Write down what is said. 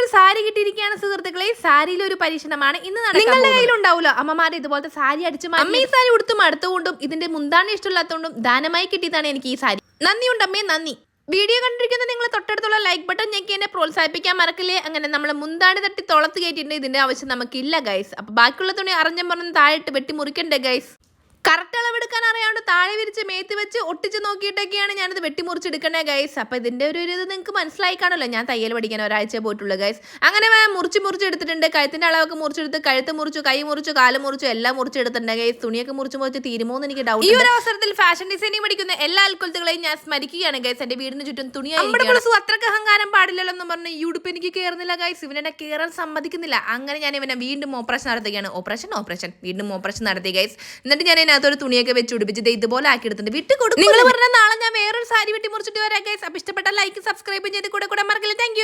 ഒരു സാരി കിട്ടിയിരിക്കുകയാണ് സുഹൃത്തുക്കളെ. സാരിയിലെ ഒരു പരീക്ഷണമാണ് ഇന്ന് നിങ്ങളുടെ കയ്യിലുണ്ടാവുമല്ലോ അമ്മമാരെ ഇതുപോലത്തെ സാരി അടിച്ച് അമ്മ ഈ സാരി ഉടുത്തും അടുത്തുകൊണ്ടും ഇതിന്റെ മുന്താണി ഇഷ്ടമില്ലാത്തതുകൊണ്ടും ദാനമായി കിട്ടിയതാണ് എനിക്ക് ഈ സാരി. നന്ദിയുണ്ടമ്മേ, നന്ദി. വീഡിയോ കണ്ടിരിക്കുന്ന നിങ്ങൾ തൊട്ടടുത്തുള്ള ലൈക്ക് ബട്ടൺ ഞെക്കി എന്നെ പ്രോത്സാഹിപ്പിക്കാൻ മറക്കില്ലേ. അങ്ങനെ നമ്മൾ മുന്താണി തട്ടി തുളത്ത് കയറ്റിയിട്ട് ഇതിന്റെ ആവശ്യം നമുക്കില്ല ഗൈസ്. അപ്പൊ ബാക്കിയുള്ള തുണി അറിഞ്ഞം പറഞ്ഞ് താഴെട്ട് വെട്ടി മുറിക്കണ്ടേ ഗൈസ്. കറക്റ്റ് അളവെടുക്കാൻ അറിയാണ്ട് താഴെ വിരിച്ച് മേത്ത് വെച്ച് ഒട്ടിച്ച് നോക്കിയിട്ടൊക്കെയാണ് ഞാനിത് വെട്ടിമുറിച്ചെടുക്കണേ ഗൈസ്. അപ്പോൾ ഇതിൻ്റെ ഒരു ഇത് നിങ്ങൾക്ക് മനസ്സിലായി കാണുമല്ലോ. ഞാൻ തയ്യൽ പഠിക്കാൻ ഒരാഴ്ച പോയിട്ടുള്ളൂ ഗൈസ്. അങ്ങനെ മുറിച്ചെടുത്തിട്ടുണ്ട്. കഴുത്തിൻ്റെ അളവൊക്കെ മുറിച്ചെടുത്ത് കഴുത്ത് മുറിച്ചു, കൈ മുറിച്ചു, കാല് മുറിച്ചു, എല്ലാം മുറിച്ചെടുത്തിട്ടുണ്ട് ഗൈസ്. തുണിയൊക്കെ മുറിച്ച് തീരുമോന്ന് എനിക്ക് ഡൗട്ട്. ഈ ഒരു അവസരത്തിൽ ഫാഷൻ ഡിസൈനിങ് പഠിക്കുന്ന എല്ലാ ആൾക്കുലത്തുകളെയും ഞാൻ സ്മരിക്കുകയാണ് ഗൈസ്. എൻ്റെ വീടിന് ചുറ്റും തുണി അത്രക്ക് അഹങ്കാരം പാടില്ലല്ലോ എന്ന് പറഞ്ഞ് ഈ ഉടുപ്പ് എനിക്ക് കയറുന്നില്ല ഗൈസ്. ഇവനെ കയറാൻ സമ്മതിക്കുന്നില്ല. അങ്ങനെ ഞാൻ ഇവനെ വീണ്ടും ഓപ്പറേഷൻ നടത്തുകയാണ്. ഓപ്പറേഷൻ വീണ്ടും ഓപ്പറേഷൻ നടത്തി ഗൈസ്. എന്നിട്ട് ഞാൻ അതിനകത്തൊരു തുണിയൊക്കെ വെച്ച് ഉടുപ്പിച്ച് ഇതുപോലെ ആക്കി എടുത്തിട്ടുണ്ട്. വിട്ട് കൊടുക്കും. നിങ്ങൾ പറഞ്ഞ നാളെ ഞാൻ വേറൊരു സാരി വെട്ടി മുറിച്ചിട്ട് വരാം ഗൈസ്. അപ്പോൾ ഇഷ്ടപ്പെട്ട ലൈക്ക് സബ്സ്ക്രൈബ് ചെയ്ത് കൂടെ മറക്കില്ല. Thank you.